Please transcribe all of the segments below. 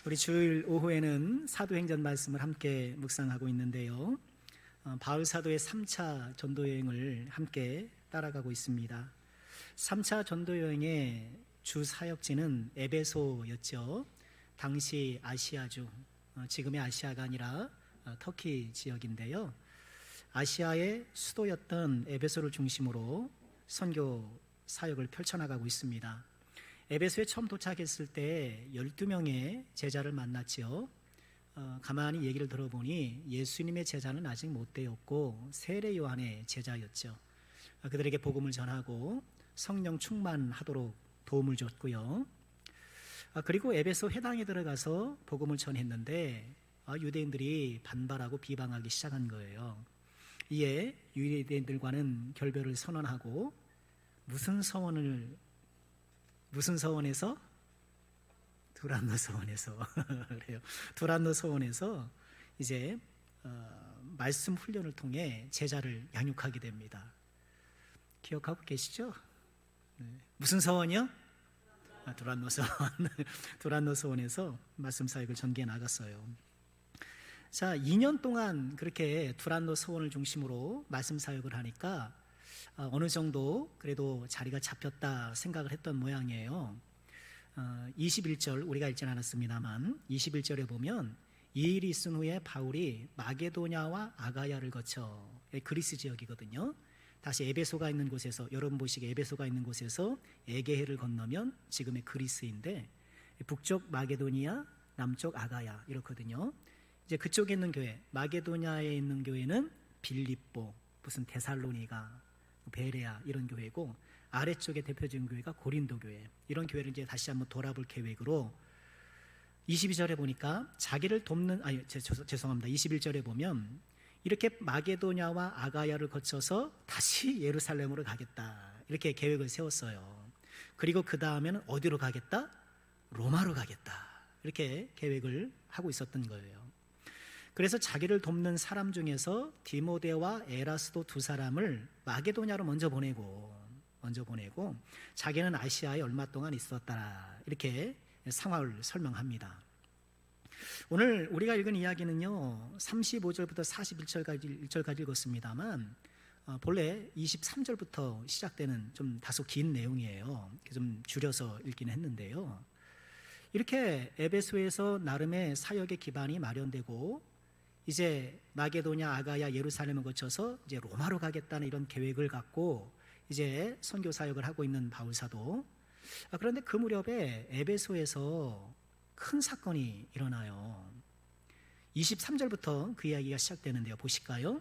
우리 주일 오후에는 사도행전 말씀을 함께 묵상하고 있는데요. 바울 사도의 3차 전도 여행을 함께 따라가고 있습니다. 3차 전도 여행의 주 사역지는 에베소였죠. 당시 아시아주, 지금의 아시아가 아니라 터키 지역인데요. 아시아의 수도였던 에베소를 중심으로 선교 사역을 펼쳐나가고 있습니다. 에베소에 처음 도착했을 때 12명의 제자를 만났지요. 가만히 얘기를 들어보니 예수님의 제자는 아직 못 되었고 세례 요한의 제자였죠. 그들에게 복음을 전하고 성령 충만하도록 도움을 줬고요. 그리고 에베소 회당에 들어가서 복음을 전했는데 유대인들이 반발하고 비방하기 시작한 거예요. 이에 유대인들과는 결별을 선언하고 무슨 서원에서? 두란노 서원에서 그래요. 두란노 서원에서 이제 말씀 훈련을 통해 제자를 양육하게 됩니다. 기억하고 계시죠? 네. 무슨 서원이요? 두란노 서원. 두란노 서원에서 말씀 사역을 전개해 나갔어요. 자, 2년 동안 그렇게 두란노 서원을 중심으로 말씀 사역을 하니까 어느 정도 그래도 자리가 잡혔다 생각을 했던 모양이에요. 21절 우리가 읽지는 않았습니다만 21절에 보면 이 일이 있은 후에 바울이 마게도냐와 아가야를 거쳐, 그리스 지역이거든요. 다시 에베소가 있는 곳에서, 여러분 보시기에 에베소가 있는 곳에서 에게해를 건너면 지금의 그리스인데 북쪽 마게도니아, 남쪽 아가야 이렇거든요. 이제 그쪽에 있는 교회, 마게도냐에 있는 교회는 빌립보, 무슨 데살로니가, 베레아 이런 교회고, 아래쪽에 대표적인 교회가 고린도 교회, 이런 교회를 이제 다시 한번 돌아볼 계획으로 22절에 보니까 자기를 돕는, 죄송합니다. 21절에 보면 이렇게 마게도냐와 아가야를 거쳐서 다시 예루살렘으로 가겠다 이렇게 계획을 세웠어요. 그리고 그 다음에는 어디로 가겠다? 로마로 가겠다 이렇게 계획을 하고 있었던 거예요. 그래서 자기를 돕는 사람 중에서 디모데와 에라스도 두 사람을 마게도냐로 먼저 보내고 자기는 아시아에 얼마 동안 있었다 이렇게 상황을 설명합니다. 오늘 우리가 읽은 이야기는요 35절부터 41절까지 읽었습니다만 본래 23절부터 시작되는 좀 다소 긴 내용이에요. 좀 줄여서 읽긴 했는데요. 이렇게 에베소에서 나름의 사역의 기반이 마련되고 이제 마게도냐, 아가야, 예루살렘을 거쳐서 이제 로마로 가겠다는 이런 계획을 갖고 이제 선교 사역을 하고 있는 바울 사도. 그런데 그 무렵에 에베소에서 큰 사건이 일어나요. 23절부터 그 이야기가 시작되는데요. 보실까요?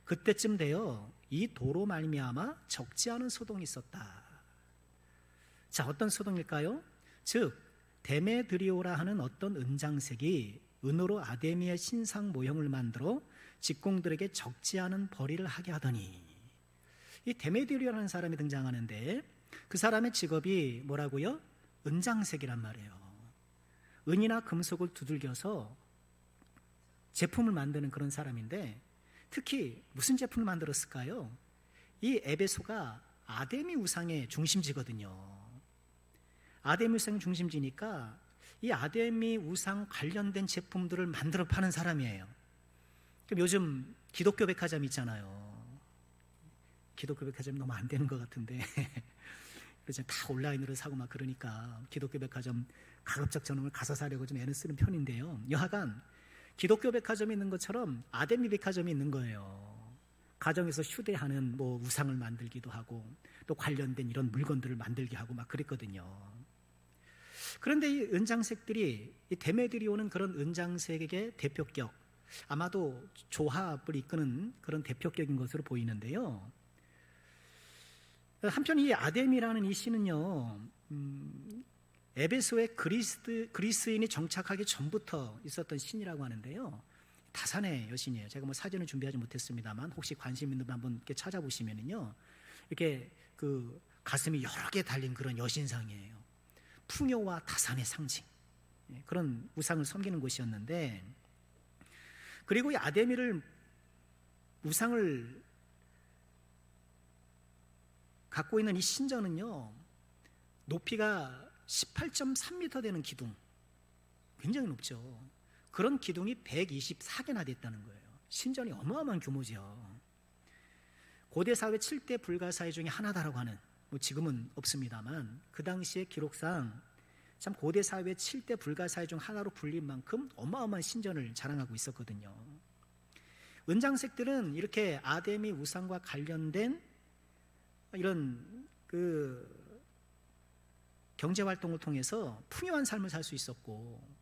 그때쯤 되어 이 도로 말미암아 적지 않은 소동이 있었다. 자, 어떤 소동일까요? 즉 데메드리오라 하는 어떤 은장색이 은으로 아데미의 신상 모형을 만들어 직공들에게 적지 않은 벌이를 하게 하더니, 이 데메드리오라는 사람이 등장하는데 그 사람의 직업이 뭐라고요? 은장색이란 말이에요. 은이나 금속을 두들겨서 제품을 만드는 그런 사람인데, 특히 무슨 제품을 만들었을까요? 이 에베소가 아데미 우상의 중심지거든요. 아데미 우상의 중심지니까 이 아데미 우상 관련된 제품들을 만들어 파는 사람이에요. 그럼 요즘 기독교 백화점 있잖아요. 기독교 백화점이 너무 안 되는 것 같은데 그래서 다 온라인으로 사고 막 그러니까 기독교 백화점 가급적 저놈을 가서 사려고 좀 애를 쓰는 편인데요. 여하간 기독교 백화점이 있는 것처럼 아데미 백화점이 있는 거예요. 가정에서 휴대하는 뭐 우상을 만들기도 하고 또 관련된 이런 물건들을 만들게 하고 막 그랬거든요. 그런데 이 은장색들이, 이 데메드리오는 그런 은장색의 대표격, 아마도 조합을 이끄는 그런 대표격인 것으로 보이는데요. 한편 이 아데미라는 이 신은요, 에베소에 그리스인이 정착하기 전부터 있었던 신이라고 하는데요. 다산의 여신이에요. 제가 뭐 사진을 준비하지 못했습니다만 혹시 관심 있는 분 한번 이렇게 찾아보시면은요, 이렇게 그 가슴이 여러 개 달린 그런 여신상이에요. 풍요와 다산의 상징, 그런 우상을 섬기는 곳이었는데, 그리고 이 아데미를 우상을 갖고 있는 이 신전은요 높이가 18.3m 되는 기둥, 굉장히 높죠. 그런 기둥이 124개나 됐다는 거예요. 신전이 어마어마한 규모죠. 고대 사회 7대 불가사의 중에 하나다라고 하는, 뭐 지금은 없습니다만 그 당시의 기록상 참 고대 사회 7대 불가사의 중 하나로 불릴 만큼 어마어마한 신전을 자랑하고 있었거든요. 은장색들은 이렇게 아데미 우상과 관련된 이런 그 경제 활동을 통해서 풍요한 삶을 살 수 있었고,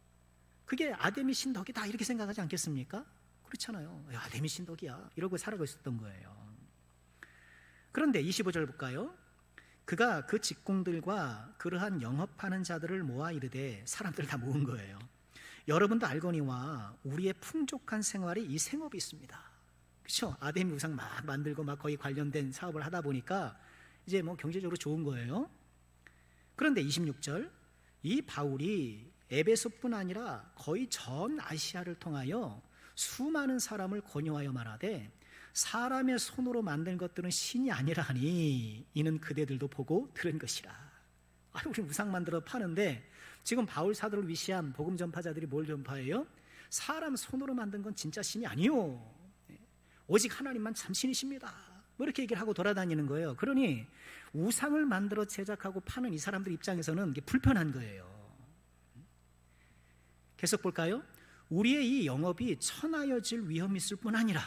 그게 아데미 신덕이다 이렇게 생각하지 않겠습니까? 그렇잖아요. 야, 아데미 신덕이야 이러고 살아가고 있었던 거예요. 그런데 25절 볼까요? 그가 그 직공들과 그러한 영업하는 자들을 모아 이르되, 사람들 다 모은 거예요. 여러분도 알거니와 우리의 풍족한 생활이 이 생업이 있습니다. 그렇죠? 아데미 우상 막 만들고 막 거의 관련된 사업을 하다 보니까 이제 뭐 경제적으로 좋은 거예요. 그런데 26절, 이 바울이 에베소뿐 아니라 거의 전 아시아를 통하여 수많은 사람을 권유하여 말하되, 사람의 손으로 만든 것들은 신이 아니라 하니 이는 그대들도 보고 들은 것이라. 우리 우상 만들어 파는데 지금 바울 사도를 위시한 복음 전파자들이 뭘 전파해요? 사람 손으로 만든 건 진짜 신이 아니요, 오직 하나님만 참 신이십니다, 뭐 이렇게 얘기를 하고 돌아다니는 거예요. 그러니 우상을 만들어 제작하고 파는 이 사람들 입장에서는 이게 불편한 거예요. 계속 볼까요? 우리의 이 영업이 천하여질 위험이 있을 뿐 아니라,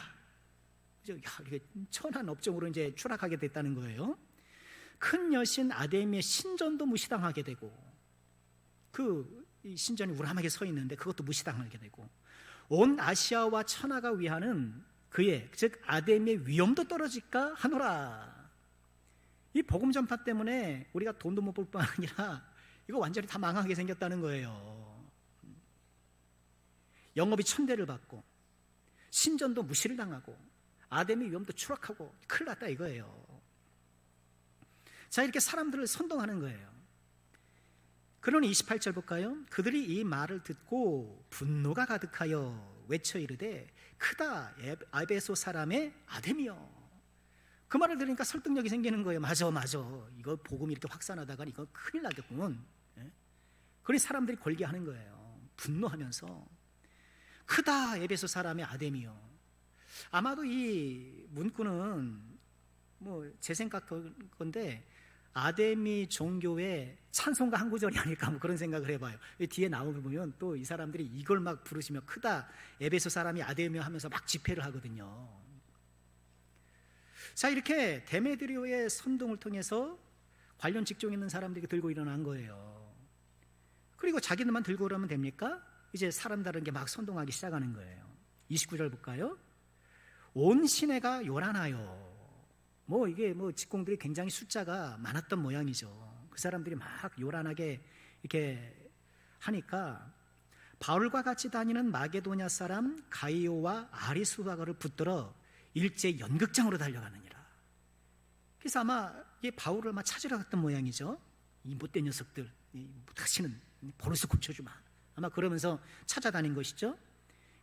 이게 천한 업종으로 이제 추락하게 됐다는 거예요. 큰 여신 아데미의 신전도 무시당하게 되고, 그 신전이 우람하게 서 있는데 그것도 무시당하게 되고, 온 아시아와 천하가 위하는 그의, 즉 아데미의 위엄도 떨어질까 하노라. 이 복음 전파 때문에 우리가 돈도 못 벌 뿐 아니라 이거 완전히 다 망하게 생겼다는 거예요. 영업이 천대를 받고 신전도 무시를 당하고 아데미 위엄도 추락하고 큰일 났다 이거예요. 자, 이렇게 사람들을 선동하는 거예요. 그러니 28절 볼까요? 그들이 이 말을 듣고 분노가 가득하여 외쳐 이르되, 크다 에베소 사람의 아데미여. 그 말을 들으니까 설득력이 생기는 거예요. 맞아 이거 복음이 이렇게 확산하다가 이거 큰일 나겠군. 그러니 사람들이 걸게하는 거예요. 분노하면서 크다 에베소 사람의 아데미여. 아마도 이 문구는 뭐 제 생각 건데 아데미 종교의 찬송가 한 구절이 아닐까, 뭐 그런 생각을 해봐요. 뒤에 나오고 보면 또 이 사람들이 이걸 막 부르시며 크다 에베소 사람이 아데미여 하면서 막 집회를 하거든요. 자, 이렇게 데메드리오의 선동을 통해서 관련 직종에 있는 사람들이 들고 일어난 거예요. 그리고 자기들만 들고 오라면 됩니까? 이제 사람 다른 게 막 선동하기 시작하는 거예요. 29절 볼까요? 온 시내가 요란하여. 뭐 이게 뭐 직공들이 굉장히 숫자가 많았던 모양이죠. 그 사람들이 막 요란하게 이렇게 하니까 바울과 같이 다니는 마게도냐 사람 가이오와 아리스도가를 붙들어 일제 연극장으로 달려가느니라. 그래서 아마 이 바울을 막 찾으러 갔던 모양이죠. 이 못된 녀석들, 다시는 버릇을 고쳐주마, 아마 그러면서 찾아다닌 것이죠.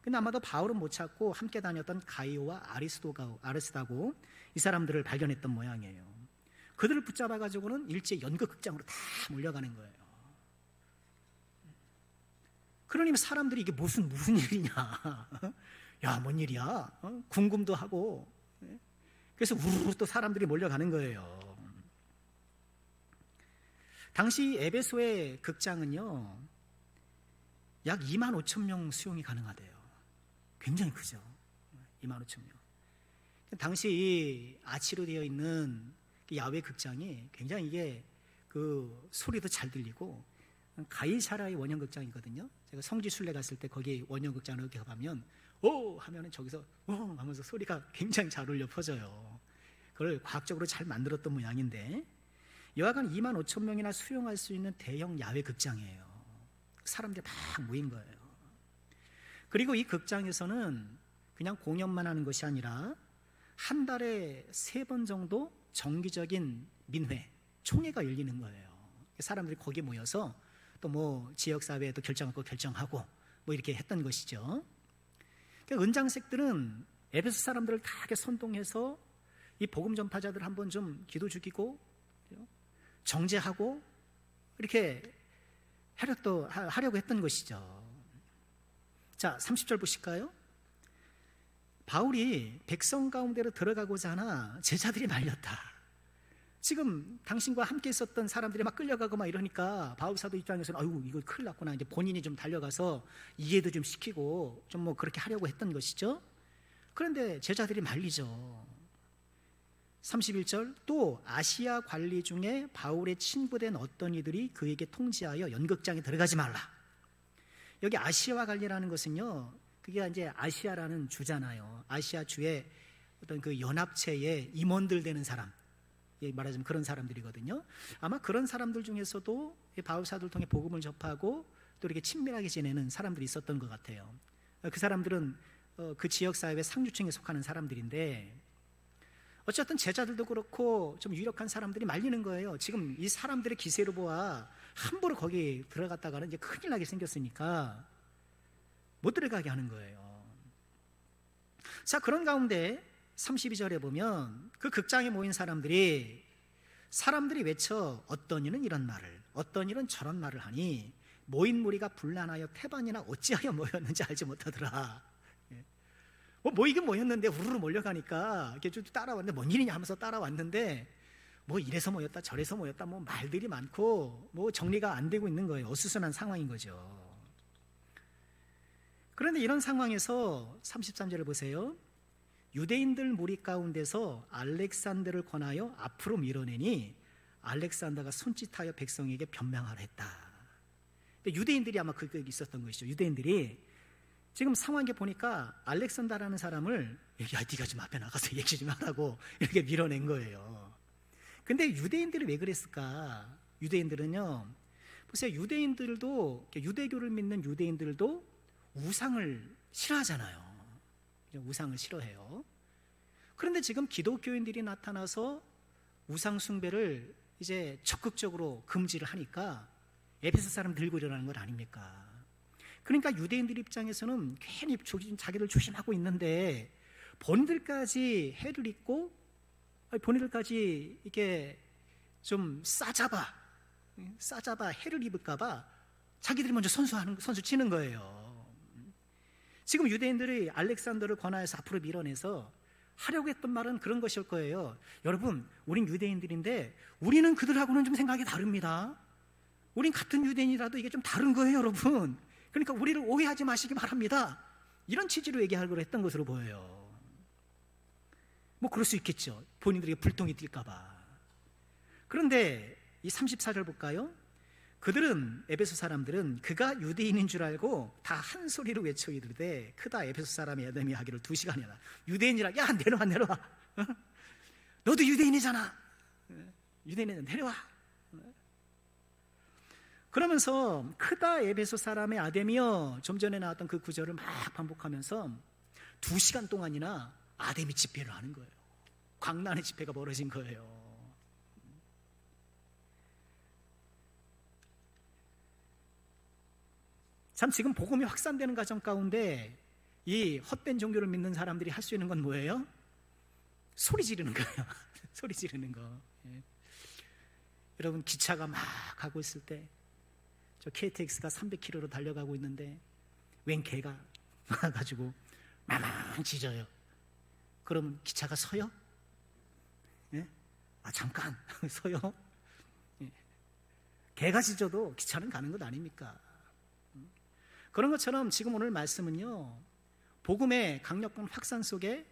근데 아마도 바울은 못 찾고 함께 다녔던 가이오와 아리스다고 이 사람들을 발견했던 모양이에요. 그들을 붙잡아 가지고는 일제 연극극장으로 다 몰려가는 거예요. 그러니 사람들이 이게 무슨 일이냐, 야, 뭔 일이야, 궁금도 하고. 그래서 우르르 또 사람들이 몰려가는 거예요. 당시 에베소의 극장은요 약 25,000명 수용이 가능하대요. 굉장히 크죠. 25,000명. 당시 이 아치로 되어 있는 야외 극장이 굉장히 이게 그 소리도 잘 들리고, 가이사라의 원형 극장이거든요. 제가 성지 순례 갔을 때 거기 원형 극장을 이렇게 가면 오 하면은 저기서 오 하면서 소리가 굉장히 잘 울려 퍼져요. 그걸 과학적으로 잘 만들었던 모양인데, 여하간 25,000명이나 수용할 수 있는 대형 야외 극장이에요. 사람들이 막 모인 거예요. 그리고 이 극장에서는 그냥 공연만 하는 것이 아니라 한 달에 3번 정도 정기적인 민회, 총회가 열리는 거예요. 사람들이 거기에 모여서 또 뭐 지역사회에도 결정하고 뭐 이렇게 했던 것이죠. 그러니까 은장색들은 에베소 사람들을 다 이렇게 선동해서 이 복음 전파자들 한번 좀 기도 죽이고 정죄하고 이렇게 하려고 했던 것이죠. 자, 30절 보실까요? 바울이 백성 가운데로 들어가고자 하나 제자들이 말렸다. 지금 당신과 함께 있었던 사람들이 막 끌려가고 막 이러니까 바울 사도 입장에서는 아유 이거 큰일 났구나. 이제 본인이 좀 달려가서 이해도 좀 시키고 좀 뭐 그렇게 하려고 했던 것이죠. 그런데 제자들이 말리죠. 31절, 또 아시아 관리 중에 바울의 친부된 어떤 이들이 그에게 통지하여 연극장에 들어가지 말라. 여기 아시아 관리라는 것은요, 그게 이제 아시아라는 주잖아요. 아시아 주의 어떤 그 연합체의 임원들 되는 사람, 말하자면 그런 사람들이거든요. 아마 그런 사람들 중에서도 바울 사도를 통해 복음을 접하고 또 이렇게 친밀하게 지내는 사람들이 있었던 것 같아요. 그 사람들은 그 지역 사회의 상류층에 속하는 사람들인데, 어쨌든 제자들도 그렇고 좀 유력한 사람들이 말리는 거예요. 지금 이 사람들의 기세로 보아 함부로 거기 들어갔다가는 이제 큰일 나게 생겼으니까 못 들어가게 하는 거예요. 자, 그런 가운데 32절에 보면 그 극장에 모인 사람들이 외쳐 어떤 이는 이런 말을, 어떤 이는 저런 말을 하니 모인 무리가 분란하여 태반이나 어찌하여 모였는지 알지 못하더라. 뭐 모이긴 모였는데 우르르 몰려가니까 이렇게 좀 따라왔는데 뭔 일이냐 하면서 따라왔는데 뭐 이래서 모였다 저래서 모였다 뭐 말들이 많고 뭐 정리가 안 되고 있는 거예요. 어수선한 상황인 거죠. 그런데 이런 상황에서 33절을 보세요. 유대인들 무리 가운데서 알렉산더를 권하여 앞으로 밀어내니 알렉산더가 손짓하여 백성에게 변명하라 했다. 유대인들이 아마 그게 있었던 것이죠. 유대인들이 지금 상황에 보니까 알렉산더라는 사람을 야 네가 좀 앞에 나가서 얘기 좀 하라고 이렇게 밀어낸 거예요. 근데 유대인들이 왜 그랬을까? 유대인들은요, 보세요. 유대인들도, 유대교를 믿는 유대인들도 우상을 싫어하잖아요. 우상을 싫어해요. 그런데 지금 기독교인들이 나타나서 우상 숭배를 이제 적극적으로 금지를 하니까 에베소 사람 들고 일어나는 것 아닙니까? 그러니까 유대인들 입장에서는 괜히 자기들 조심하고 있는데 본인들까지 해를 입고 본인들까지 이렇게 좀 싸잡아 해를 입을까봐 자기들이 먼저 선수 치는 거예요. 지금 유대인들이 알렉산더를 권하여서 앞으로 밀어내서 하려고 했던 말은 그런 것일 거예요. 여러분, 우린 유대인들인데 우리는 그들하고는 좀 생각이 다릅니다. 우린 같은 유대인이라도 이게 좀 다른 거예요, 여러분. 그러니까 우리를 오해하지 마시기 바랍니다. 이런 취지로 얘기하려고 했던 것으로 보여요. 뭐 그럴 수 있겠죠. 본인들에게 불똥이 튈까봐. 그런데 이 34절 볼까요? 그들은, 에베소 사람들은 그가 유대인인 줄 알고 다 한 소리로 외쳐 이르되 크다 에베소 사람이 에더미 하기를 2시간이나 유대인이라 야 내려와 어? 너도 유대인이잖아. 유대인은 내려와. 그러면서 크다 에베소 사람의 아데미여, 좀 전에 나왔던 그 구절을 막 반복하면서 2시간 동안이나 아데미 집회를 하는 거예요. 광란의 집회가 벌어진 거예요. 참 지금 복음이 확산되는 과정 가운데 이 헛된 종교를 믿는 사람들이 할 수 있는 건 뭐예요? 소리 지르는 거예요. 소리 지르는 거. 예. 여러분, 기차가 막 가고 있을 때 저 KTX가 300km로 달려가고 있는데 웬 개가 와가지고 마망 짖어요. 그러면 기차가 서요? 예? 아 잠깐 서요? 예. 개가 짖어도 기차는 가는 것 아닙니까? 그런 것처럼 지금 오늘 말씀은요, 복음의 강력한 확산 속에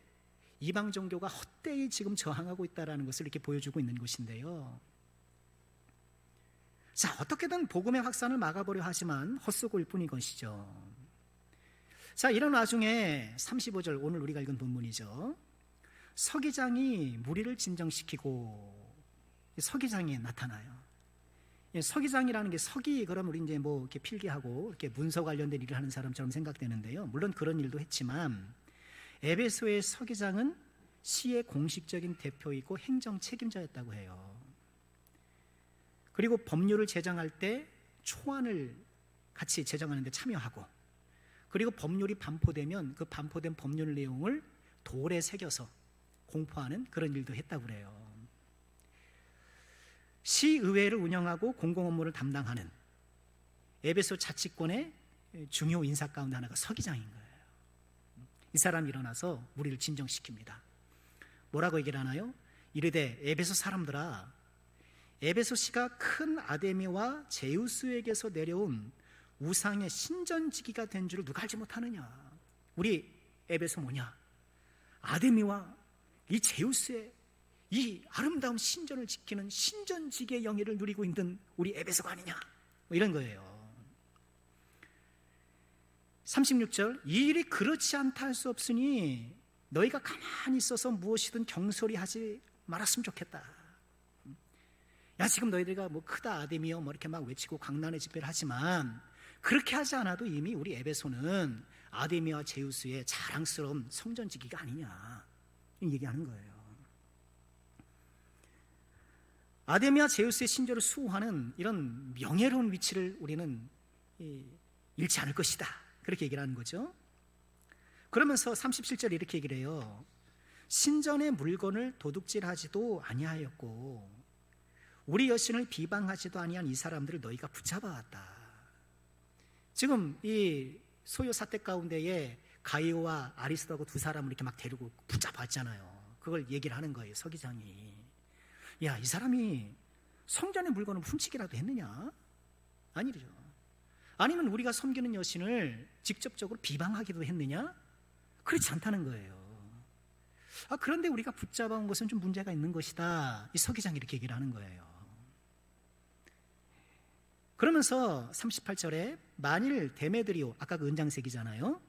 이방 종교가 헛되이 지금 저항하고 있다는 것을 이렇게 보여주고 있는 것인데요. 자, 어떻게든 복음의 확산을 막아보려 하지만 헛수고일 뿐인 것이죠. 자, 이런 와중에 35절, 오늘 우리가 읽은 본문이죠. 서기장이 무리를 진정시키고, 서기장이 나타나요. 서기장이라는 게 서기, 그럼 우리 이제 뭐 이렇게 필기하고 이렇게 문서 관련된 일을 하는 사람처럼 생각되는데요. 물론 그런 일도 했지만 에베소의 서기장은 시의 공식적인 대표이고 행정 책임자였다고 해요. 그리고 법률을 제정할 때 초안을 같이 제정하는 데 참여하고, 그리고 법률이 반포되면 그 반포된 법률 내용을 돌에 새겨서 공포하는 그런 일도 했다고 그래요. 시의회를 운영하고 공공 업무를 담당하는 에베소 자치권의 중요 인사 가운데 하나가 서기장인 거예요. 이 사람이 일어나서 우리를 진정시킵니다. 뭐라고 얘기를 하나요? 이르되 에베소 사람들아, 에베소시가 큰 아데미와 제우스에게서 내려온 우상의 신전지기가 된 줄을 누가 알지 못하느냐. 우리 에베소 뭐냐? 아데미와 이 제우스의 이 아름다운 신전을 지키는 신전지기의 영예를 누리고 있는 우리 에베소가 아니냐, 뭐 이런 거예요. 36절, 이 일이 그렇지 않다 할 수 없으니 너희가 가만히 있어서 무엇이든 경솔히 하지 말았으면 좋겠다. 야, 지금 너희들가 뭐 크다 아데미여 뭐 이렇게 막 외치고 광란의 집회를 하지만 그렇게 하지 않아도 이미 우리 에베소는 아데미와 제우스의 자랑스러운 성전지기가 아니냐, 얘기하는 거예요. 아데미와 제우스의 신전을 수호하는 이런 명예로운 위치를 우리는 잃지 않을 것이다, 그렇게 얘기를 하는 거죠. 그러면서 37절에 이렇게 얘기를 해요. 신전의 물건을 도둑질하지도 아니하였고 우리 여신을 비방하지도 아니한 이 사람들을 너희가 붙잡아왔다. 지금 이 소요 사태 가운데에 가이오와 아리스도하고 두 사람을 이렇게 막 데리고 붙잡았잖아요. 그걸 얘기를 하는 거예요, 서기장이. 야, 이 사람이 성전의 물건을 훔치기라도 했느냐? 아니죠. 아니면 우리가 섬기는 여신을 직접적으로 비방하기도 했느냐? 그렇지 않다는 거예요. 그런데 우리가 붙잡아온 것은 좀 문제가 있는 것이다, 이 서기장이 이렇게 얘기를 하는 거예요. 그러면서 38절에 만일 데메드리오, 아까 그 은장색이잖아요,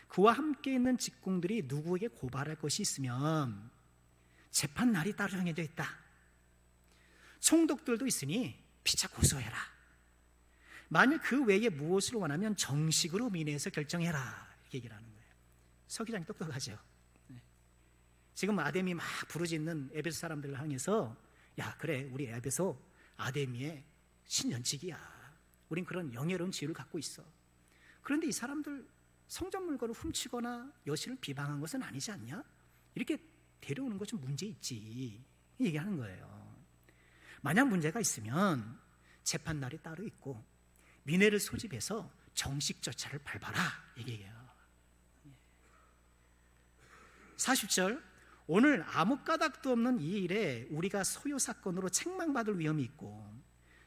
그와 함께 있는 직공들이 누구에게 고발할 것이 있으면 재판 날이 따로 정해져 있다. 총독들도 있으니 피차 고소해라. 만일 그 외에 무엇을 원하면 정식으로 민회에서 결정해라, 이렇게 얘기를 하는 거예요. 서기장이 똑똑하죠. 지금 아데미 막 부르짖는 에베소 사람들을 향해서 야, 그래, 우리 에베소 아데미의 신전지기야. 우린 그런 영예로운 지위를 갖고 있어. 그런데 이 사람들 성전 물건을 훔치거나 여신을 비방한 것은 아니지 않냐? 이렇게 데려오는 것 좀 문제 있지, 얘기하는 거예요. 만약 문제가 있으면 재판 날이 따로 있고 민회를 소집해서 정식 절차를 밟아라, 얘기해요. 40절, 오늘 아무 까닭도 없는 이 일에 우리가 소요 사건으로 책망받을 위험이 있고,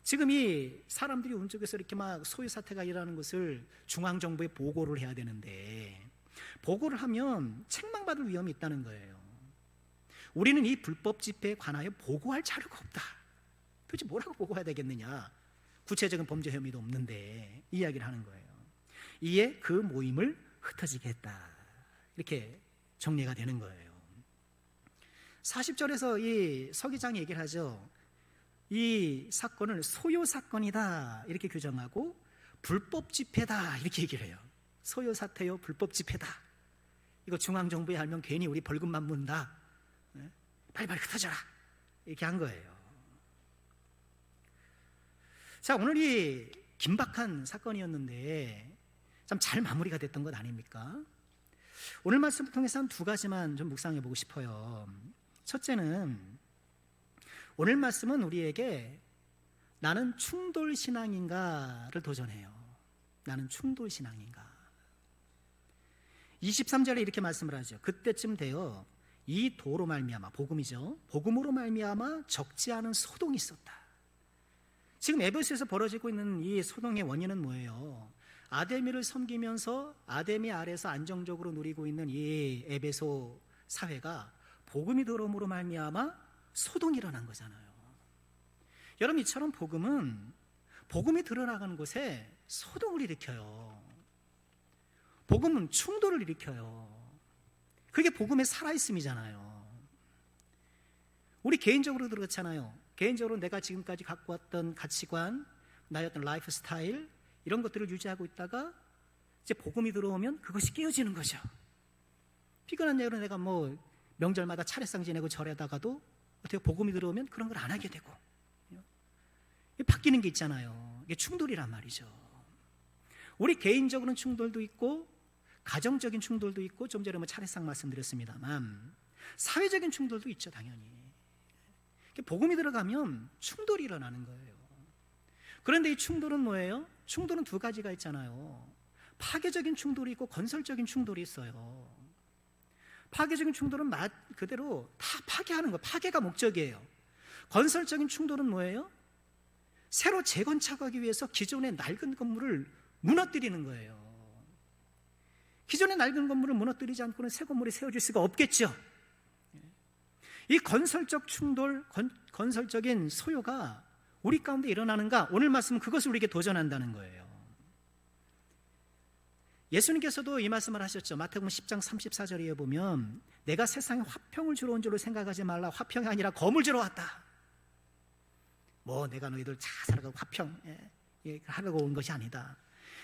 지금 이 사람들이 온쪽에서 이렇게 막 소요 사태가 일어나는 것을 중앙정부에 보고를 해야 되는데 보고를 하면 책망받을 위험이 있다는 거예요. 우리는 이 불법 집회에 관하여 보고할 자료가 없다. 도대체 뭐라고 보고해야 되겠느냐? 구체적인 범죄 혐의도 없는데 이 이야기를 하는 거예요. 이에 그 모임을 흩어지게 했다, 이렇게 정리가 되는 거예요. 40절에서 이 서기장이 얘기를 하죠. 이 사건을 소요 사건이다, 이렇게 규정하고 불법 집회다, 이렇게 얘기를 해요. 소요 사태요, 불법 집회다. 이거 중앙정부에 알면 괜히 우리 벌금만 문다. 빨리빨리 흩어져라, 이렇게 한 거예요. 자, 오늘 이 긴박한 사건이었는데 참 잘 마무리가 됐던 것 아닙니까? 오늘 말씀을 통해서 한 두 가지만 좀 묵상해 보고 싶어요. 첫째는, 오늘 말씀은 우리에게 나는 충돌신앙인가를 도전해요. 나는 충돌신앙인가. 23절에 이렇게 말씀을 하죠. 그때쯤 되어 이 도로 말미암아, 복음이죠, 복음으로 말미암아 적지 않은 소동이 있었다. 지금 에베소에서 벌어지고 있는 이 소동의 원인은 뭐예요? 아데미를 섬기면서 아데미 아래서 안정적으로 누리고 있는 이 에베소 사회가 복음이 들어옴으로 말미암아 소동이 일어난 거잖아요. 여러분, 이처럼 복음은 복음이 드러나가는 곳에 소동을 일으켜요. 복음은 충돌을 일으켜요. 그게 복음의 살아있음이잖아요. 우리 개인적으로도 그렇잖아요. 개인적으로 내가 지금까지 갖고 왔던 가치관, 나의 어떤 라이프 스타일, 이런 것들을 유지하고 있다가 이제 복음이 들어오면 그것이 깨어지는 거죠. 피곤한 예로 내가 뭐 명절마다 차례상 지내고 절에다가도 어떻게 복음이 들어오면 그런 걸 안 하게 되고, 바뀌는 게 있잖아요. 이게 충돌이란 말이죠. 우리 개인적으로는 충돌도 있고 가정적인 충돌도 있고, 좀 전에 뭐 차례상 말씀드렸습니다만 사회적인 충돌도 있죠, 당연히. 복음이 들어가면 충돌이 일어나는 거예요. 그런데 이 충돌은 뭐예요? 충돌은 두 가지가 있잖아요. 파괴적인 충돌이 있고 건설적인 충돌이 있어요. 파괴적인 충돌은 말 그대로 다 파괴하는 거, 파괴가 목적이에요. 건설적인 충돌은 뭐예요? 새로 재건축하기 위해서 기존의 낡은 건물을 무너뜨리는 거예요. 기존의 낡은 건물을 무너뜨리지 않고는 새 건물이 세워질 수가 없겠죠. 이 건설적 충돌, 건설적인 소요가 우리 가운데 일어나는가? 오늘 말씀은 그것을 우리에게 도전한다는 거예요. 예수님께서도 이 말씀을 하셨죠. 마태복음 10장 34절에 보면 내가 세상에 화평을 주러 온 줄로 생각하지 말라. 화평이 아니라 검을 주러 왔다. 뭐 내가 너희들 잘 살아가고 화평 하려고 온 것이 아니다.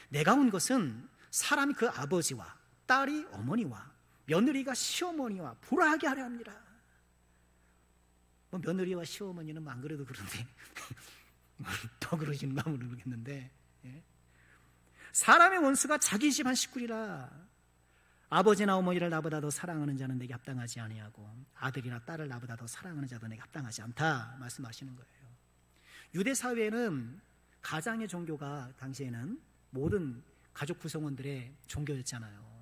내가 온 것은 사람이 그 아버지와 딸이 어머니와 며느리가 시어머니와 불화하게 하려 합니다. 뭐 며느리와 시어머니는 안 그래도 그런데 더 그러시는가 모르겠는데, 사람의 원수가 자기 집안 식구리라. 아버지나 어머니를 나보다 더 사랑하는 자는 내게 합당하지 아니하고 아들이나 딸을 나보다 더 사랑하는 자도 내게 합당하지 않다 말씀하시는 거예요. 유대 사회에는 가장의 종교가 당시에는 모든 가족 구성원들의 종교였잖아요.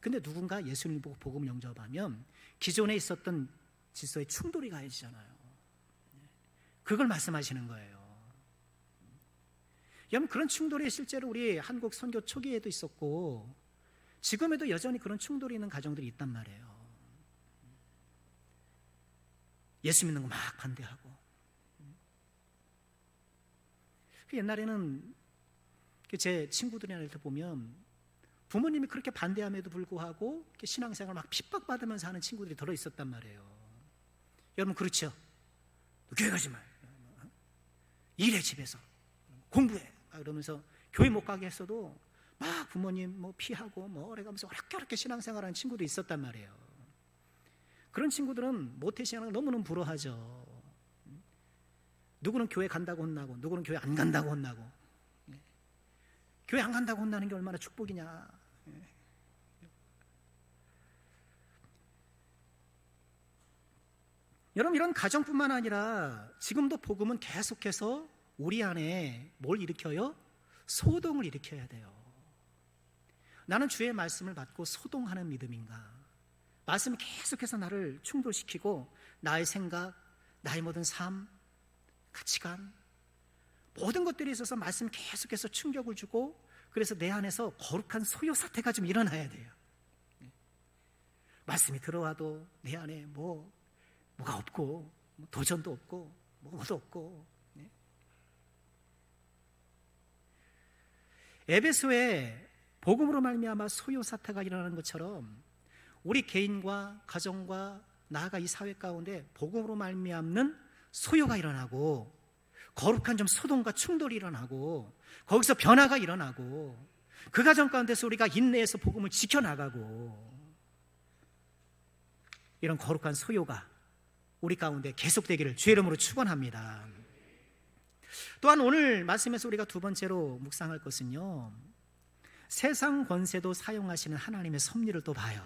근데 누군가 예수님을 보고 복음을 영접하면 기존에 있었던 질서에 충돌이 가해지잖아요. 그걸 말씀하시는 거예요. 여러분, 그런 충돌이 실제로 우리 한국 선교 초기에도 있었고 지금에도 여전히 그런 충돌이 있는 가정들이 있단 말이에요. 예수 믿는 거 막 반대하고. 옛날에는 제 친구들이나 보면 부모님이 그렇게 반대함에도 불구하고 신앙생활을 막 핍박받으면서 하는 친구들이 들어 있었단 말이에요. 여러분, 그렇죠? 교회 가지 마. 일해, 집에서. 공부해. 그러면서 교회 못 가게 했어도 막 부모님 뭐 피하고 뭐 그래가면서 어렵게 신앙생활하는 친구도 있었단 말이에요. 그런 친구들은 모태신앙을 너무너무 부러워하죠. 누구는 교회 간다고 혼나고 누구는 교회 안 간다고 혼나고. 교회 안 간다고 혼나는 게 얼마나 축복이냐. 여러분, 이런 가정뿐만 아니라 지금도 복음은 계속해서 우리 안에 뭘 일으켜요? 소동을 일으켜야 돼요. 나는 주의 말씀을 받고 소동하는 믿음인가? 말씀이 계속해서 나를 충돌시키고 나의 생각, 나의 모든 삶, 가치관, 모든 것들에 있어서 말씀이 계속해서 충격을 주고 그래서 내 안에서 거룩한 소요 사태가 좀 일어나야 돼요. 말씀이 들어와도 내 안에 뭐가 없고 도전도 없고 뭐도 없고. 에베소에 복음으로 말미암아 소요 사태가 일어나는 것처럼 우리 개인과 가정과 나아가 이 사회 가운데 복음으로 말미암는 소요가 일어나고 거룩한 좀 소동과 충돌이 일어나고 거기서 변화가 일어나고 그 가정 가운데서 우리가 인내해서 복음을 지켜나가고 이런 거룩한 소요가 우리 가운데 계속되기를 주의 이름으로 축원합니다. 또한 오늘 말씀에서 우리가 두 번째로 묵상할 것은요, 세상 권세도 사용하시는 하나님의 섭리를 또 봐요.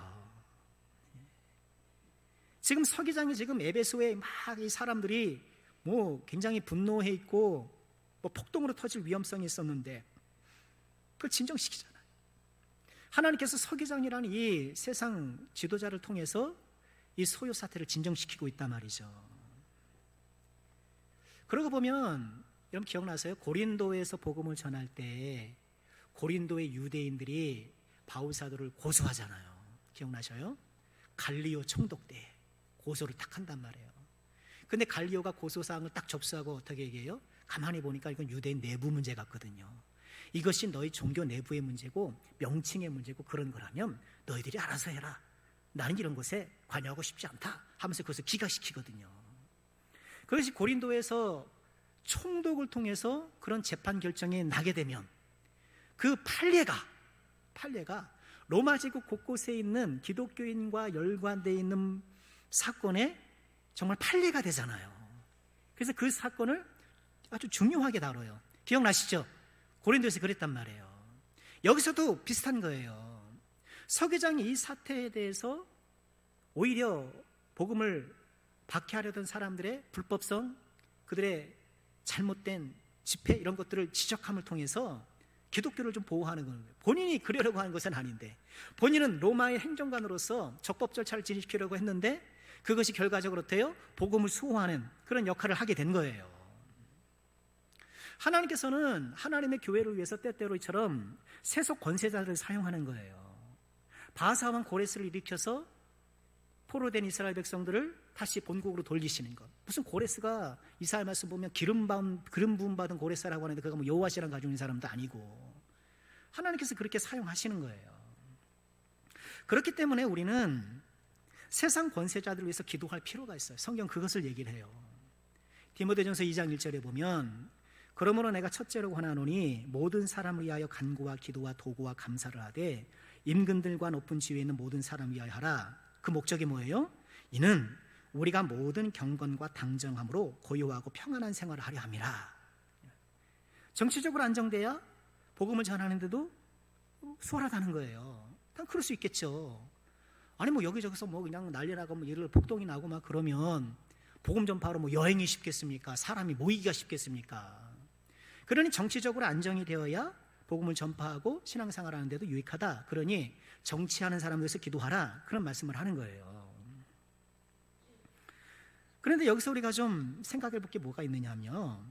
지금 서기장이 지금 에베소에 막 이 사람들이 굉장히 분노해 있고 폭동으로 터질 위험성이 있었는데 그걸 진정시키잖아요. 하나님께서 서기장이라는 이 세상 지도자를 통해서 이 소요 사태를 진정시키고 있단 말이죠. 그러고 보면 여러분 기억나세요? 고린도에서 복음을 전할 때 고린도의 유대인들이 바울 사도를 고소하잖아요. 기억나셔요? 갈리오 총독 때 고소를 딱 한단 말이에요. 근데 갈리오가 고소사항을 딱 접수하고 어떻게 얘기해요? 가만히 보니까 이건 유대인 내부 문제 같거든요. 이것이 너희 종교 내부의 문제고 명칭의 문제고 그런 거라면 너희들이 알아서 해라. 나는 이런 것에 관여하고 싶지 않다 하면서 그것을 기각시키거든요. 그것이 고린도에서 총독을 통해서 그런 재판 결정이 나게 되면 그 판례가 로마 제국 곳곳에 있는 기독교인과 연관되어 있는 사건에 정말 판례가 되잖아요. 그래서 그 사건을 아주 중요하게 다뤄요. 기억나시죠? 고린도에서 그랬단 말이에요. 여기서도 비슷한 거예요. 서기장이 이 사태에 대해서 오히려 복음을 박해하려던 사람들의 불법성, 그들의 잘못된 집회 이런 것들을 지적함을 통해서 기독교를 좀 보호하는 거예요. 본인이 그러려고 하는 것은 아닌데, 본인은 로마의 행정관으로서 적법 절차를 진행시키려고 했는데 그것이 결과적으로 돼요 복음을 수호하는 그런 역할을 하게 된 거예요. 하나님께서는 하나님의 교회를 위해서 때때로 이처럼 세속 권세자들을 사용하는 거예요. 바사 왕 고레스를 일으켜서 포로된 이스라엘 백성들을 다시 본국으로 돌리시는 것. 무슨 고레스가 이사야 말씀 보면 기름 부음 받은 고레스라고 하는데 그가 뭐 여호와시랑 가지고 있는 사람도 아니고 하나님께서 그렇게 사용하시는 거예요. 그렇기 때문에 우리는 세상 권세자들을 위해서 기도할 필요가 있어요. 성경 그것을 얘기를 해요. 디모데전서 2장 1절에 보면 그러므로 내가 첫째로 권하노니 모든 사람을 위하여 간구와 기도와 도구와 감사를 하되 임금들과 높은 지위에 있는 모든 사람을 위하여 하라. 그 목적이 뭐예요? 이는 우리가 모든 경건과 당정함으로 고요하고 평안한 생활을 하려 함이라. 정치적으로 안정돼야 복음을 전하는데도 수월하다는 거예요. 단 그럴 수 있겠죠. 아니 뭐 여기저기서 뭐 그냥 난리 나고 뭐 예를 폭동이 나고 막 그러면 복음 전파로 뭐 여행이 쉽겠습니까? 사람이 모이기가 쉽겠습니까? 그러니 정치적으로 안정이 되어야 복음을 전파하고 신앙생활 하는데도 유익하다. 그러니 정치하는 사람들에서 기도하라. 그런 말씀을 하는 거예요. 그런데 여기서 우리가 좀 생각해 볼 게 뭐가 있느냐면요,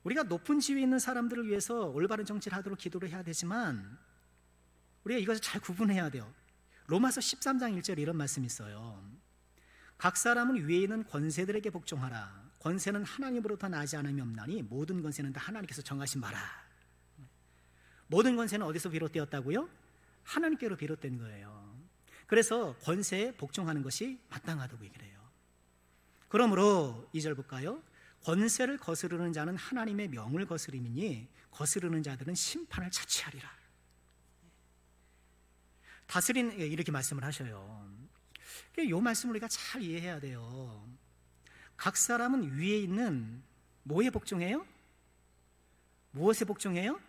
우리가 높은 지위에 있는 사람들을 위해서 올바른 정치를 하도록 기도를 해야 되지만 우리가 이것을 잘 구분해야 돼요. 로마서 13장 1절에 이런 말씀이 있어요. 각 사람은 위에 있는 권세들에게 복종하라. 권세는 하나님으로부터 나지 않음이 없나니 모든 권세는 다 하나님께서 정하신 바라. 모든 권세는 어디서 비롯되었다고요? 하나님께로 비롯된 거예요. 그래서 권세에 복종하는 것이 마땅하다고 얘기를 해요. 그러므로 2절 볼까요? 권세를 거스르는 자는 하나님의 명을 거스림이니 거스르는 자들은 심판을 자취하리라. 다스린 이렇게 말씀을 하셔요. 이 말씀을 우리가 잘 이해해야 돼요. 각 사람은 위에 있는 뭐에 복종해요? 무엇에 복종해요?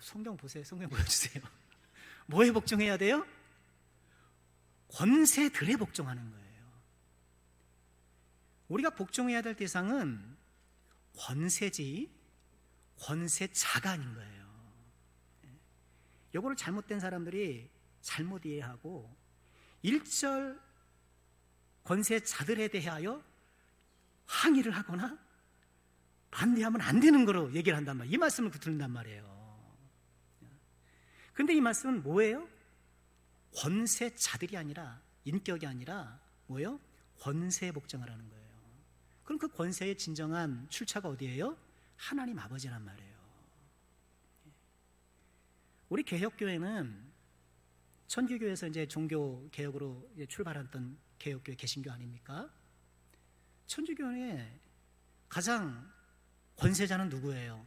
성경 보세요. 성경 보여주세요. 뭐에 복종해야 돼요? 권세들에 복종하는 거예요. 우리가 복종해야 될 대상은 권세지 권세자가 아닌 거예요. 이거를 잘못된 사람들이 잘못 이해하고 1절 권세자들에 대하여 항의를 하거나 반대하면 안 되는 거로 얘기를 한단 말이에요. 이 말씀을 듣는단 말이에요. 그런데 이 말씀은 뭐예요? 권세자들이 아니라, 인격이 아니라 뭐예요? 권세에 복종하라는 거예요. 그럼 그 권세의 진정한 출처가 어디예요? 하나님 아버지란 말이에요. 우리 개혁교회는 천주교에서 이제 종교 개혁으로 출발했던 개혁교회 개신교 아닙니까? 천주교회 가장 권세자는 누구예요?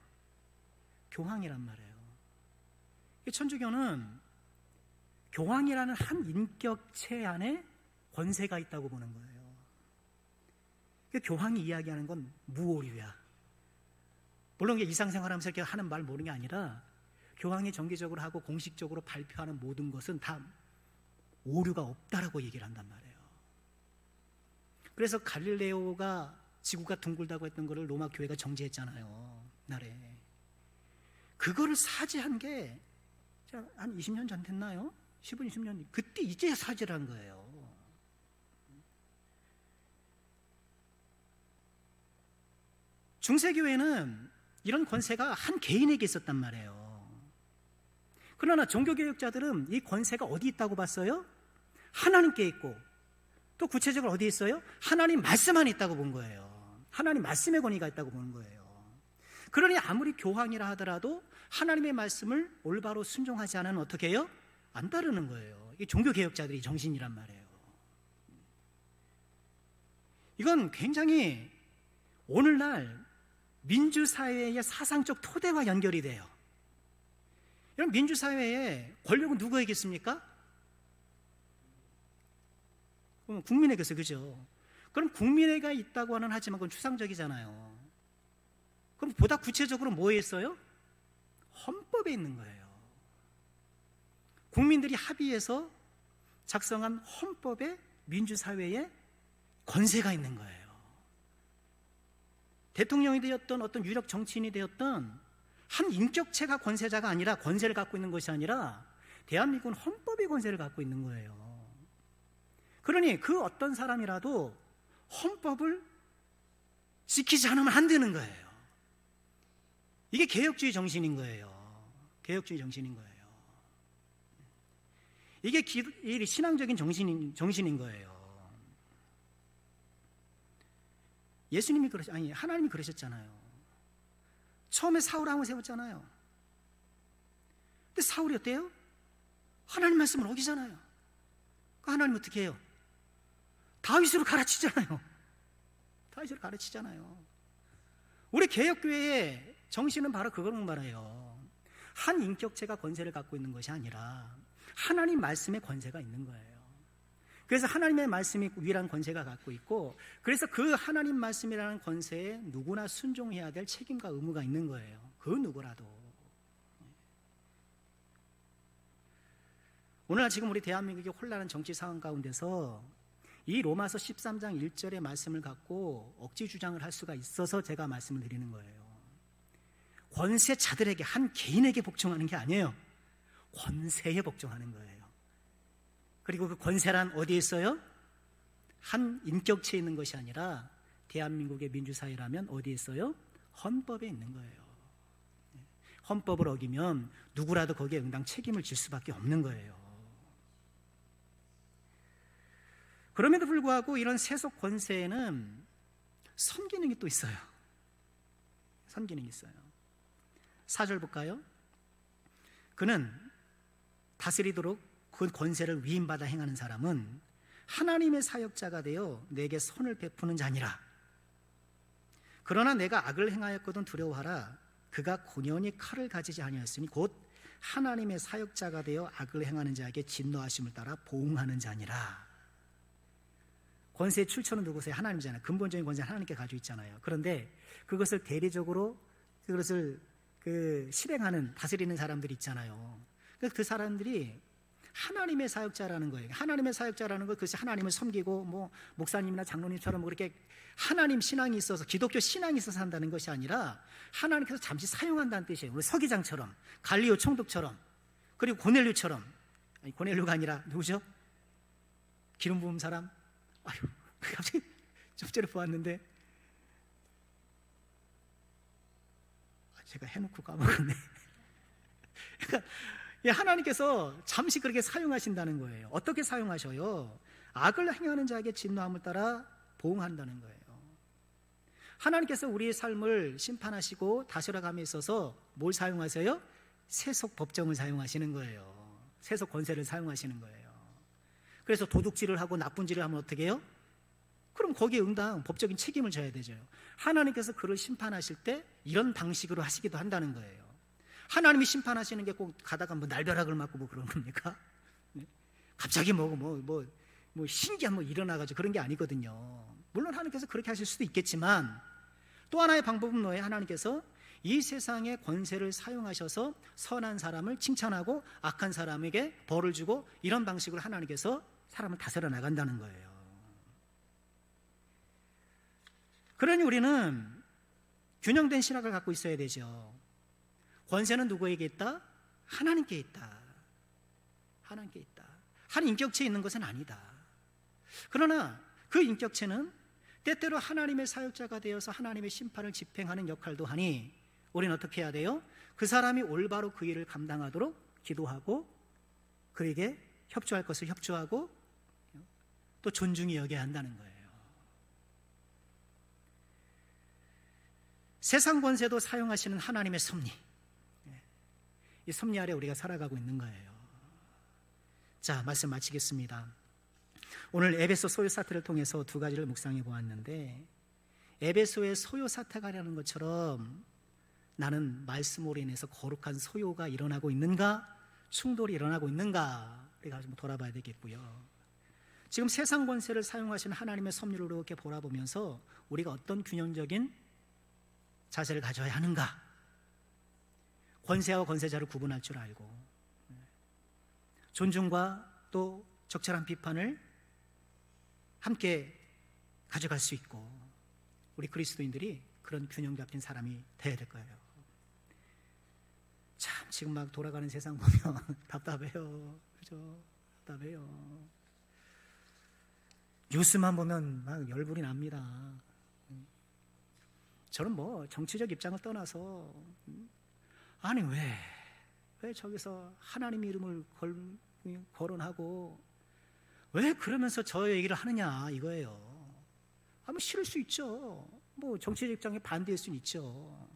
교황이란 말이에요. 천주교는 교황이라는 한 인격체 안에 권세가 있다고 보는 거예요. 교황이 이야기하는 건 무오류야. 물론 일상생활하면서 이렇게 하는 말 모르는 게 아니라 교황이 정기적으로 하고 공식적으로 발표하는 모든 것은 다 오류가 없다라고 얘기를 한단 말이에요. 그래서 갈릴레오가 지구가 둥글다고 했던 거를 로마 교회가 정죄했잖아요. 날에. 그거를 사죄한 게 한 20년 전 됐나요? 10년, 20년. 그때 이제 사죄를 한 거예요. 중세교회는 이런 권세가 한 개인에게 있었단 말이에요. 그러나 종교개혁자들은 이 권세가 어디 있다고 봤어요? 하나님께 있고, 또 구체적으로 어디 있어요? 하나님 말씀 안에 있다고 본 거예요. 하나님 말씀의 권위가 있다고 보는 거예요. 그러니 아무리 교황이라 하더라도 하나님의 말씀을 올바로 순종하지 않으면 어떻게 해요? 안 따르는 거예요. 이게 종교개혁자들의 정신이란 말이에요. 이건 굉장히 오늘날 민주사회의 사상적 토대와 연결이 돼요. 이런 민주사회의 권력은 누구에게 있습니까? 국민에게서, 그죠? 그럼 국민에게 있다고는 하지만 그건 추상적이잖아요. 그럼 보다 구체적으로 뭐에 있어요? 헌법에 있는 거예요. 국민들이 합의해서 작성한 헌법에 민주사회에 권세가 있는 거예요. 대통령이 되었던 어떤 유력 정치인이 되었던 한 인격체가 권세자가 아니라, 권세를 갖고 있는 것이 아니라 대한민국은 헌법의 권세를 갖고 있는 거예요. 그러니 그 어떤 사람이라도 헌법을 지키지 않으면 안 되는 거예요. 이게 개혁주의 정신인 거예요. 개혁주의 정신인 거예요. 이게 신앙적인 정신인 거예요. 하나님이 그러셨잖아요. 처음에 사울 왕을 세웠잖아요. 근데 사울이 어때요? 하나님 말씀을 어기잖아요. 그 하나님 어떻게 해요? 다윗으로 가르치잖아요. 우리 개혁교회의 정신은 바로 그거는 말이에요. 한 인격체가 권세를 갖고 있는 것이 아니라 하나님 말씀의 권세가 있는 거예요. 그래서 하나님의 말씀이 유일한 권세가 갖고 있고, 그래서 그 하나님 말씀이라는 권세에 누구나 순종해야 될 책임과 의무가 있는 거예요. 그 누구라도. 오늘날 지금 우리 대한민국이 혼란한 정치 상황 가운데서 이 로마서 13장 1절의 말씀을 갖고 억지 주장을 할 수가 있어서 제가 말씀을 드리는 거예요. 권세자들에게, 한 개인에게 복종하는 게 아니에요. 권세에 복종하는 거예요. 그리고 그 권세란 어디에 있어요? 한 인격체에 있는 것이 아니라 대한민국의 민주사회라면 어디에 있어요? 헌법에 있는 거예요. 헌법을 어기면 누구라도 거기에 응당 책임을 질 수밖에 없는 거예요. 그럼에도 불구하고 이런 세속 권세에는 선기능이 또 있어요. 선기능이 있어요. 4절 볼까요? 그는 다스리도록 그 권세를 위임받아 행하는 사람은 하나님의 사역자가 되어 내게 선을 베푸는 자니라. 그러나 내가 악을 행하였거든 두려워하라. 그가 고년히 칼을 가지지 아니하였으니 곧 하나님의 사역자가 되어 악을 행하는 자에게 진노하심을 따라 보응하는 자니라. 권세의 출처는 누구세요? 하나님이잖아요. 근본적인 권세는 하나님께 가지고 있잖아요. 그런데 그것을 대리적으로 그것을 실행하는, 다스리는 사람들이 있잖아요. 그 사람들이 하나님의 사역자라는 거예요. 하나님의 사역자라는 건 그것이 하나님을 섬기고 목사님이나 장로님처럼 그렇게 하나님 신앙이 있어서, 기독교 신앙이 있어서 한다는 것이 아니라 하나님께서 잠시 사용한다는 뜻이에요. 우리 서기장처럼, 갈리오 총독처럼, 그리고 고넬료처럼. 아니, 고넬료가 아니라 누구죠? 기름 부은 사람? 아유, 갑자기 접대를 보았는데 제가 해놓고 까먹었네. 그러니까 하나님께서 잠시 그렇게 사용하신다는 거예요. 어떻게 사용하셔요? 악을 행하는 자에게 진노함을 따라 보응한다는 거예요. 하나님께서 우리의 삶을 심판하시고 다스려감에 있어서 뭘 사용하세요? 세속 법정을 사용하시는 거예요. 세속 권세를 사용하시는 거예요. 그래서 도둑질을 하고 나쁜 짓을 하면 어떻게 해요? 그럼 거기에 응당 법적인 책임을 져야 되죠. 하나님께서 그를 심판하실 때 이런 방식으로 하시기도 한다는 거예요. 하나님이 심판하시는 게 꼭 가다가 날벼락을 맞고 그런 겁니까? 네? 갑자기 신기한 일어나가지고 그런 게 아니거든요. 물론 하나님께서 그렇게 하실 수도 있겠지만, 또 하나의 방법은 뭐예요? 하나님께서 이 세상의 권세를 사용하셔서 선한 사람을 칭찬하고 악한 사람에게 벌을 주고, 이런 방식으로 하나님께서 사람을 다스려 나간다는 거예요. 그러니 우리는 균형된 신학을 갖고 있어야 되죠. 권세는 누구에게 있다? 하나님께 있다. 하나님께 있다. 한 인격체에 있는 것은 아니다. 그러나 그 인격체는 때때로 하나님의 사역자가 되어서 하나님의 심판을 집행하는 역할도 하니, 우리는 어떻게 해야 돼요? 그 사람이 올바로 그 일을 감당하도록 기도하고, 그에게 협조할 것을 협조하고, 또 존중히 여겨야 한다는 거예요. 세상 권세도 사용하시는 하나님의 섭리, 이 섭리 아래 우리가 살아가고 있는 거예요. 자, 말씀 마치겠습니다. 오늘 에베소 소요 사태를 통해서 두 가지를 묵상해 보았는데, 에베소의 소요 사태가 일어나는 것처럼 나는 말씀으로 인해서 거룩한 소요가 일어나고 있는가, 충돌이 일어나고 있는가, 우리가 좀 돌아봐야 되겠고요. 지금 세상 권세를 사용하시는 하나님의 섭리를 이렇게 바라보면서 우리가 어떤 균형적인 자세를 가져야 하는가, 권세와 권세자를 구분할 줄 알고, 존중과 또 적절한 비판을 함께 가져갈 수 있고, 우리 그리스도인들이 그런 균형 잡힌 사람이 돼야 될 거예요. 참 지금 막 돌아가는 세상 보면 답답해요. 그죠? 답답해요. 뉴스만 보면 막 열불이 납니다. 저는 뭐 정치적 입장을 떠나서 아니 왜 저기서 하나님 이름을 거론하고 왜 그러면서 저 얘기를 하느냐 이거예요. 뭐 싫을 수 있죠. 뭐 정치적 입장에 반대할 수는 있죠.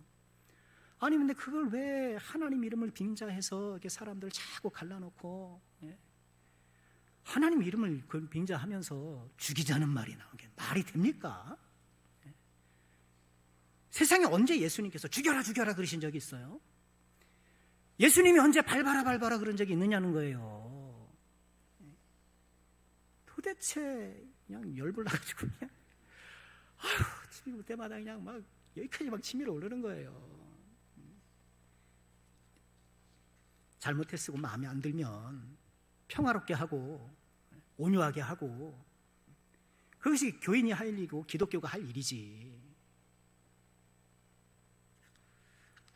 아니 근데 그걸 왜 하나님 이름을 빙자해서 이렇게 사람들을 자꾸 갈라놓고 하나님 이름을 빙자하면서 죽이자는 말이 나오게 말이 됩니까? 세상에 언제 예수님께서 죽여라 죽여라 그러신 적이 있어요? 예수님이 언제 밟아라 밟아라 그런 적이 있느냐는 거예요. 도대체 그냥 열불 나가지고 그냥 집에 올 때마다 그냥 막 여기까지 막 치밀어 오르는 거예요. 잘못했고 마음에 안 들면 평화롭게 하고 온유하게 하고 그것이 교인이 할 일이고 기독교가 할 일이지.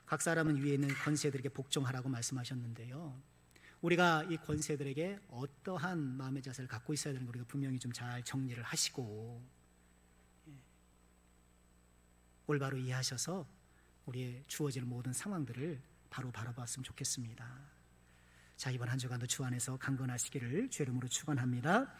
각 사람은 위에 있는 권세들에게 복종하라고 말씀하셨는데요. 우리가 이 권세들에게 어떠한 마음의 자세를 갖고 있어야 되는 걸 우리가 분명히 좀 잘 정리를 하시고 올바로 이해하셔서 우리의 주어지는 모든 상황들을 바로 바라봤으면 좋겠습니다. 자, 이번 한 주간도 주 안에서 강건하시기를 주의 이름으로 축원합니다.